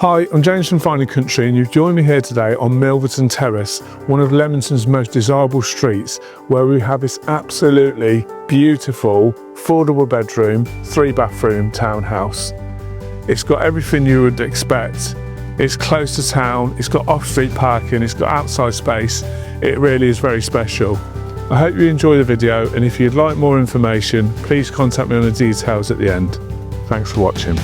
Hi, I'm James from Fine & Country and you've joined me here today on Milverton Terrace, one of Leamington's most desirable streets, where we have this absolutely beautiful 4 double bedroom, 3 bathroom townhouse. It's got everything you would expect. It's close to town, it's got off-street parking, it's got outside space. It really is very special. I hope you enjoy the video, and if you'd like more information, please contact me on the details at the end. Thanks for watching.